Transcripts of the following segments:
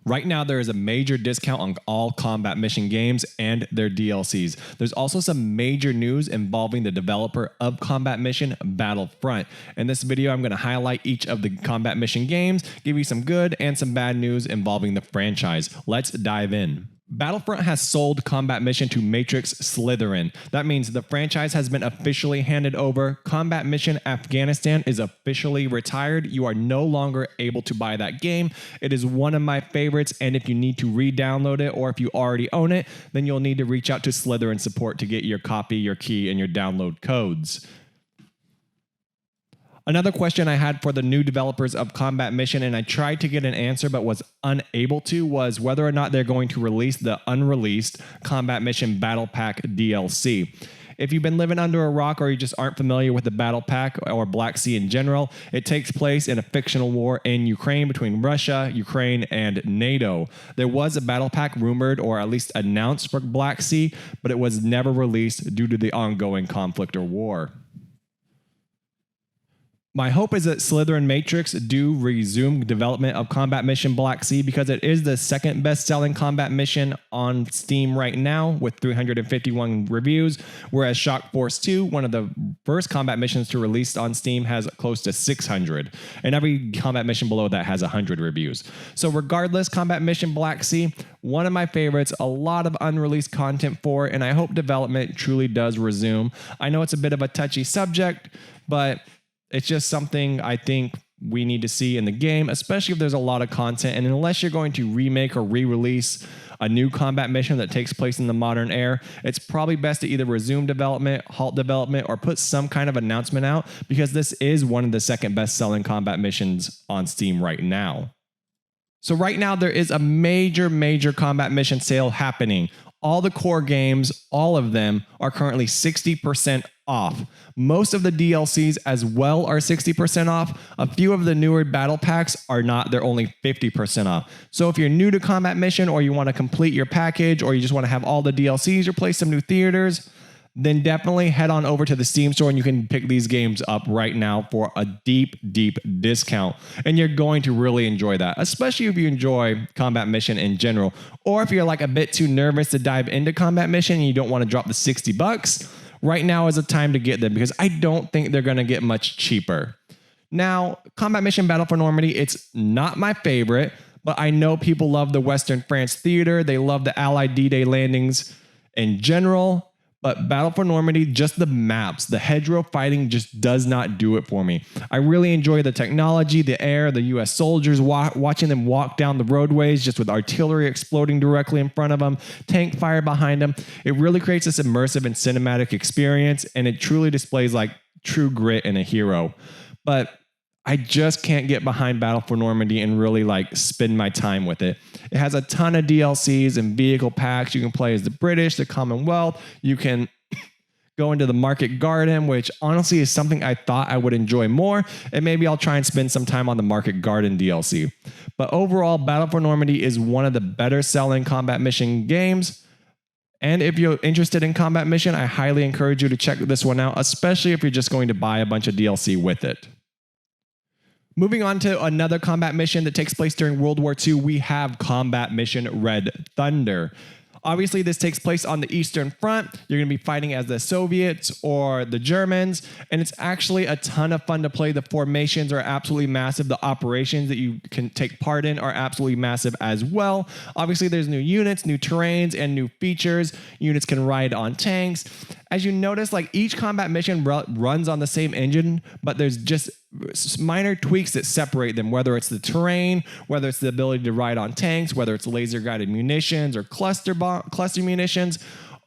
Right now, there is a major discount on all combat mission games and their DLCs. There's also some major news involving the developer of Combat Mission, Battlefront. In this video, I'm going to highlight each of the combat mission games, give you some good and some bad news involving the franchise. Let's dive in. Battlefront has sold Combat Mission to Matrix Slytherin. That means the franchise has been officially handed over. Combat Mission Afghanistan is officially retired. You are no longer able to buy that game. It is one of my favorites, and if you need to re-download it or if you already own it, then you'll need to reach out to Slytherin support to get your copy, your key, and your download codes. Another question I had for the new developers of Combat Mission, and I tried to get an answer but was unable to, was whether or not they're going to release the unreleased Combat Mission Battle Pack DLC. If you've been living under a rock or you just aren't familiar with the Battle Pack or Black Sea in general, it takes place in a fictional war in Ukraine between Russia, Ukraine, and NATO. There was a Battle Pack rumored or at least announced for Black Sea, but it was never released due to the ongoing conflict or war. My hope is that Slytherin Matrix do resume development of Combat Mission Black Sea because it is the second best-selling combat mission on Steam right now with 351 reviews, whereas Shock Force 2, one of the first combat missions to release on Steam, has close to 600, and every combat mission below that has 100 reviews. So regardless, Combat Mission Black Sea, one of my favorites, a lot of unreleased content for it, and I hope development truly does resume. I know it's a bit of a touchy subject, but it's just something I think we need to see in the game, especially if there's a lot of content. And unless you're going to remake or re-release a new combat mission that takes place in the modern era, it's probably best to either resume development, halt development, or put some kind of announcement out because this is one of the second best-selling combat missions on Steam right now. So right now there is a major combat mission sale happening. All the core games, all of them, are currently 60% off. Most of the DLCs as well are 60% off. A few of the newer battle packs are not, they're only 50% off. So if you're new to Combat Mission or you want to complete your package or you just want to have all the DLCs or play some new theaters, then definitely head on over to the Steam store and you can pick these games up right now for a deep discount. And you're going to really enjoy that, especially if you enjoy Combat Mission in general. Or if you're like a bit too nervous to dive into Combat Mission and you don't want to drop the $60, right now is a time to get them because I don't think they're going to get much cheaper. Now, Combat Mission Battle for Normandy, it's not my favorite, but I know people love the Western France theater. They love the Allied D-Day landings in general. But Battle for Normandy, just the maps, the hedgerow fighting just does not do it for me. I really enjoy the technology, the air, the US soldiers, watching them walk down the roadways just with artillery exploding directly in front of them, tank fire behind them. It really creates this immersive and cinematic experience, and it truly displays like true grit in a hero. But I just can't get behind Battle for Normandy and really like spend my time with it. It has a ton of DLCs and vehicle packs. You can play as the British, the Commonwealth. You can go into the Market Garden, which honestly is something I thought I would enjoy more. And maybe I'll try and spend some time on the Market Garden DLC. But overall, Battle for Normandy is one of the better selling combat mission games. And if you're interested in Combat Mission, I highly encourage you to check this one out, especially if you're just going to buy a bunch of DLC with it. Moving on to another combat mission that takes place during World War II, we have Combat Mission Red Thunder. Obviously, this takes place on the Eastern Front. You're going to be fighting as the Soviets or the Germans, and it's actually a ton of fun to play. The formations are absolutely massive. The operations that you can take part in are absolutely massive as well. Obviously, there's new units, new terrains, and new features. Units can ride on tanks. As you notice, like each combat mission runs on the same engine, but there's just minor tweaks that separate them, whether it's the terrain, whether it's the ability to ride on tanks, whether it's laser guided munitions or cluster munitions.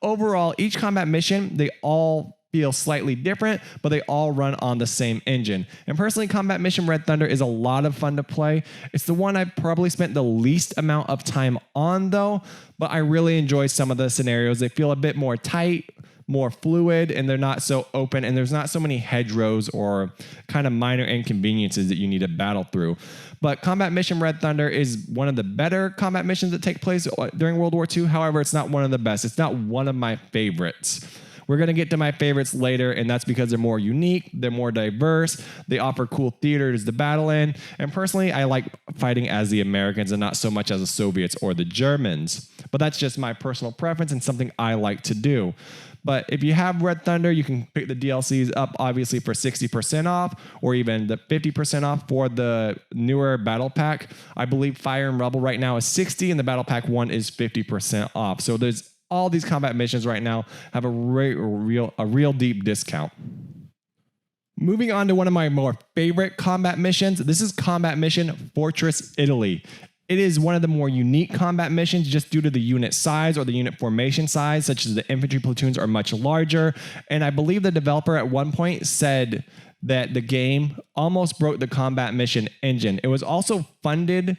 Overall, each combat mission, they all feel slightly different, but they all run on the same engine. And personally, Combat Mission Red Thunder is a lot of fun to play. It's the one I've probably spent the least amount of time on though, but I really enjoy some of the scenarios. They feel a bit more tight, more fluid, and they're not so open, and there's not so many hedgerows or kind of minor inconveniences that you need to battle through. But Combat Mission Red Thunder is one of the better combat missions that take place during World War II. However, it's not one of the best. It's not one of my favorites. We're going to get to my favorites later, and that's because they're more unique, they're more diverse, they offer cool theaters to battle in, and personally, I like fighting as the Americans and not so much as the Soviets or the Germans. But that's just my personal preference and something I like to do. But if you have Red Thunder, you can pick the DLCs up obviously for 60% off or even the 50% off for the newer Battle Pack. I believe Fire and Rubble right now is 60 and the Battle Pack 1 is 50% off. So there's all these combat missions right now have a real deep discount. Moving on to one of my more favorite combat missions. This is combat mission Fortress Italy. It is one of the more unique combat missions just due to the unit size or the unit formation size, such as the infantry platoons are much larger. And I believe the developer at one point said that the game almost broke the combat mission engine. It was also funded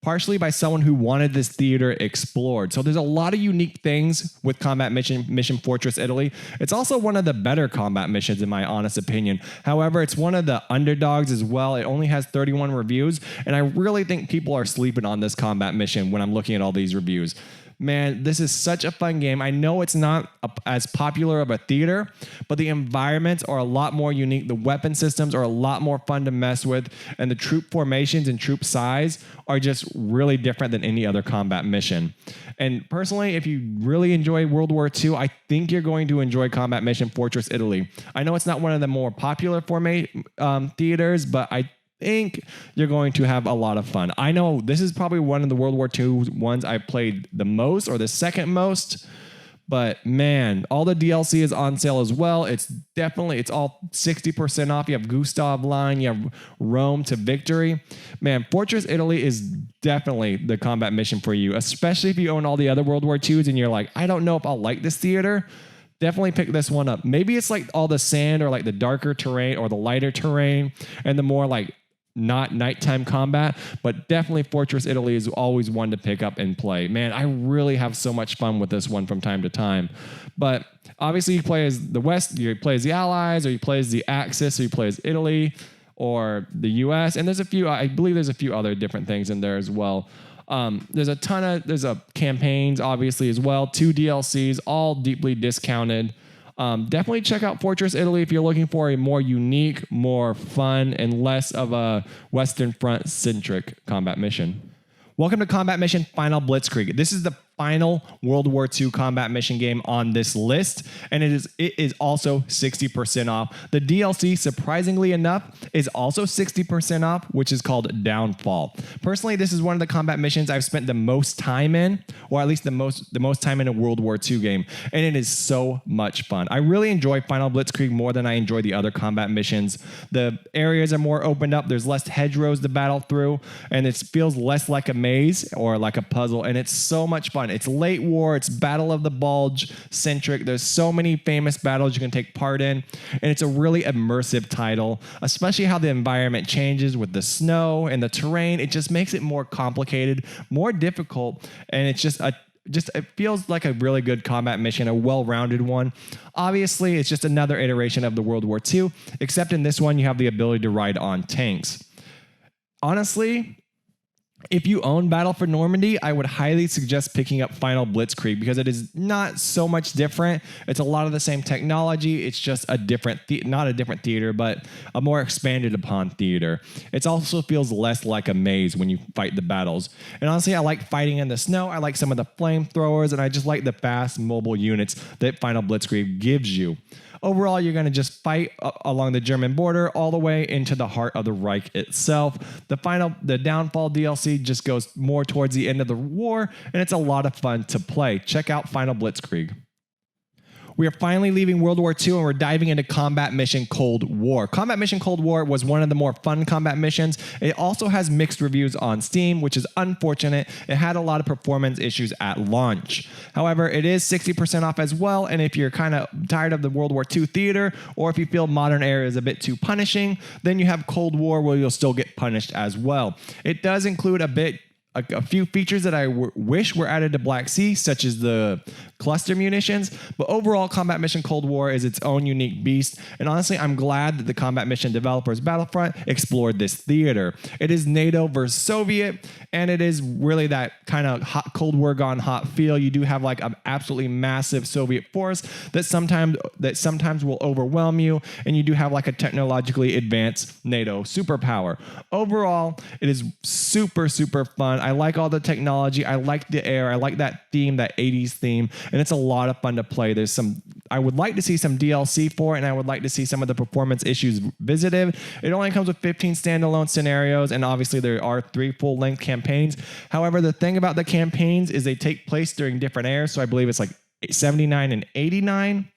partially by someone who wanted this theater explored. So there's a lot of unique things with combat mission Fortress Italy. It's also one of the better combat missions in my honest opinion. However, it's one of the underdogs as well. It only has 31 reviews, and I really think people are sleeping on this combat mission when I'm looking at all these reviews. Man, this is such a fun game. I know it's not as popular of a theater, but the environments are a lot more unique. The weapon systems are a lot more fun to mess with, and the troop formations and troop size are just really different than any other combat mission. And personally, if you really enjoy World War II, I think you're going to enjoy combat mission Fortress Italy. I know it's not one of the more popular theaters, but I think you're going to have a lot of fun. I know this is probably one of the World War II ones I played the most or the second most, but man, all the DLC is on sale as well. It's all 60% off. You have Gustav Line, you have Rome to Victory. Man, Fortress Italy is definitely the combat mission for you, especially if you own all the other World War IIs and you're like, I don't know if I'll like this theater. Definitely pick this one up. Maybe it's like all the sand or like the darker terrain or the lighter terrain and the more like not nighttime combat, but definitely Fortress Italy is always one to pick up and play. Man, I really have so much fun with this one from time to time. But obviously you play as the West, you play as the Allies, or you play as the Axis, or you play as Italy, or the US. And I believe there's a few other different things in there as well. There's campaigns obviously as well, 2 DLCs, all deeply discounted. Definitely check out Fortress Italy if you're looking for a more unique, more fun, and less of a Western Front-centric combat mission. Welcome to Combat Mission Final Blitzkrieg. This is the final World War II combat mission game on this list, and it is also 60% off. The DLC, surprisingly enough, is also 60% off, which is called Downfall. Personally, this is one of the combat missions I've spent the most time in, or at least the most time in a World War II game, and it is so much fun. I really enjoy Final Blitzkrieg more than I enjoy the other combat missions. The areas are more opened up, there's less hedgerows to battle through, and it feels less like a maze or like a puzzle, and it's so much fun. It's late war, it's Battle of the Bulge centric. There's so many famous battles you can take part in, and it's a really immersive title, especially how the environment changes with the snow and the terrain. It just makes it more complicated, more difficult, and it's it feels like a really good combat mission, a well-rounded one. Obviously, it's just another iteration of the World War II, except in this one, you have the ability to ride on tanks. Honestly, if you own Battle for Normandy, I would highly suggest picking up Final Blitzkrieg because it is not so much different. It's a lot of the same technology. It's just a different, not a different theater, but a more expanded upon theater. It also feels less like a maze when you fight the battles. And honestly, I like fighting in the snow. I like some of the flamethrowers, and I just like the fast mobile units that Final Blitzkrieg gives you. Overall, you're going to just fight along the German border all the way into the heart of the Reich itself. The Downfall DLC just goes more towards the end of the war, and it's a lot of fun to play. Check out Final Blitzkrieg. We are finally leaving World War II and we're diving into Combat Mission Cold War. Combat Mission Cold War was one of the more fun combat missions. It also has mixed reviews on Steam, which is unfortunate. It had a lot of performance issues at launch. However, it is 60% off as well, and if you're kind of tired of the World War II theater, or if you feel modern era is a bit too punishing, then you have Cold War where you'll still get punished as well. It does include a bit a few features that I wish were added to Black Sea, such as the cluster munitions. But overall, Combat Mission Cold War is its own unique beast. And honestly, I'm glad that the Combat Mission developers Battlefront explored this theater. It is NATO versus Soviet, and it is really that kind of hot Cold War gone hot feel. You do have like an absolutely massive Soviet force that sometimes will overwhelm you, and you do have like a technologically advanced NATO superpower. Overall, it is super, super fun. I like all the technology. I like the air. I like that theme, that 80s theme, and it's a lot of fun to play. I would like to see some DLC for it, and I would like to see some of the performance issues visited. It only comes with 15 standalone scenarios, and obviously there are 3 full-length campaigns. However, the thing about the campaigns is they take place during different eras, so I believe it's like 79 and 89.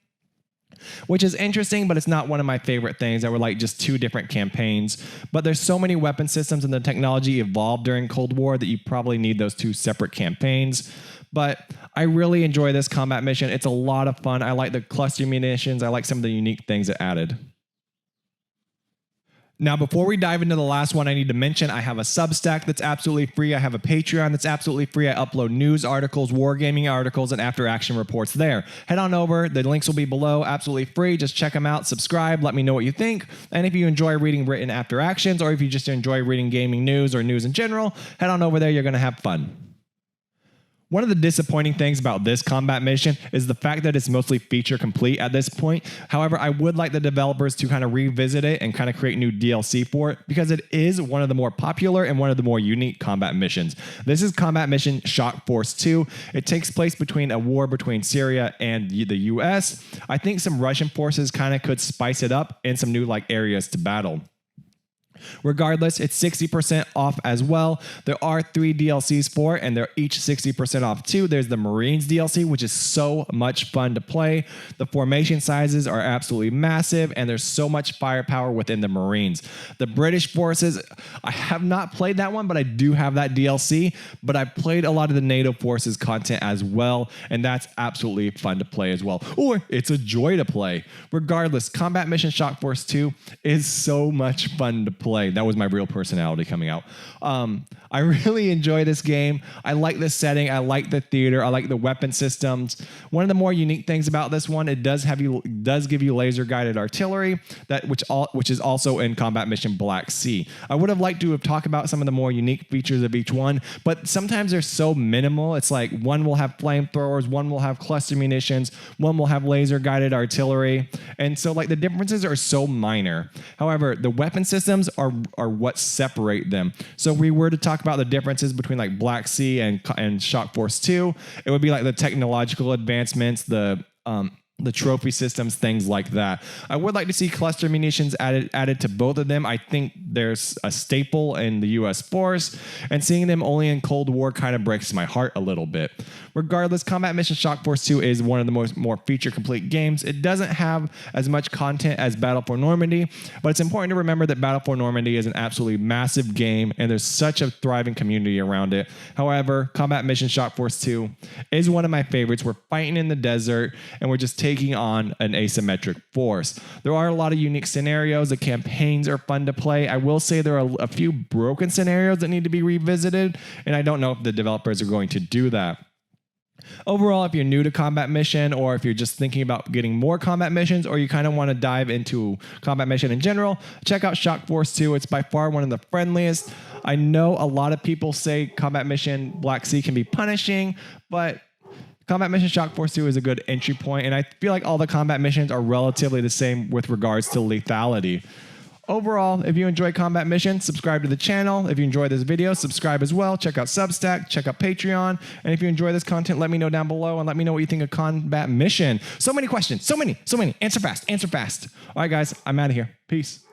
Which is interesting, but it's not one of my favorite things. I would like just 2 different campaigns. But there's so many weapon systems and the technology evolved during Cold War that you probably need those 2 separate campaigns. But I really enjoy this combat mission. It's a lot of fun. I like the cluster munitions. I like some of the unique things it added. Now, before we dive into the last one, I need to mention I have a Substack that's absolutely free. I have a Patreon that's absolutely free. I upload news articles, wargaming articles, and after-action reports there. Head on over. The links will be below. Absolutely free. Just check them out. Subscribe. Let me know what you think. And if you enjoy reading written after-actions, or if you just enjoy reading gaming news or news in general, head on over there. You're going to have fun. One of the disappointing things about this combat mission is the fact that it's mostly feature complete at this point. However, I would like the developers to kind of revisit it and kind of create new DLC for it, because it is one of the more popular and one of the more unique combat missions. This is Combat Mission Shock Force 2. It takes place between a war between Syria and the US. I think some Russian forces kind of could spice it up in some new areas to battle. Regardless, it's 60% off as well. There are 3 DLCs for it, and they're each 60% off too. There's the Marines DLC, which is so much fun to play. The formation sizes are absolutely massive, and there's so much firepower within the Marines. The British forces, I have not played that one, but I do have that DLC. But I've played a lot of the NATO forces content as well, and that's absolutely fun to play as well. Or it's a joy to play. Regardless, Combat Mission Shock Force 2 is so much fun to play. That was my real personality coming out. I really enjoy this game. I like the setting. I like the theater. I like the weapon systems. One of the more unique things about this one, it does give you laser guided artillery, which is also in Combat Mission Black Sea. I would have liked to have talked about some of the more unique features of each one, but sometimes they're so minimal. It's like one will have flamethrowers, one will have cluster munitions, one will have laser guided artillery, and so the differences are so minor. However, the weapon systems are what separate them. So if we were to talk about the differences between Black Sea and Shock Force 2, it would be the technological advancements, the trophy systems, things like that. I would like to see cluster munitions added to both of them. I think there's a staple in the U.S. force, and seeing them only in Cold War kind of breaks my heart a little bit. Regardless, Combat Mission Shock Force 2 is one of the more feature-complete games. It doesn't have as much content as Battle for Normandy, but it's important to remember that Battle for Normandy is an absolutely massive game, and there's such a thriving community around it. However, Combat Mission Shock Force 2 is one of my favorites. We're fighting in the desert, and we're just taking on an asymmetric force. There are a lot of unique scenarios. The campaigns are fun to play. I will say there are a few broken scenarios that need to be revisited, and I don't know if the developers are going to do that. Overall, if you're new to Combat Mission, or if you're just thinking about getting more combat missions, or you kind of want to dive into Combat Mission in general, check out Shock Force 2. It's by far one of the friendliest. I know a lot of people say Combat Mission Black Sea can be punishing, but Combat Mission Shock Force 2 is a good entry point, and I feel like all the combat missions are relatively the same with regards to lethality. Overall, if you enjoy Combat Mission, subscribe to the channel. If you enjoy this video, subscribe as well. Check out Substack, check out Patreon. And if you enjoy this content, let me know down below and let me know what you think of Combat Mission. So many questions, so many. Answer fast. All right, guys, I'm out of here. Peace.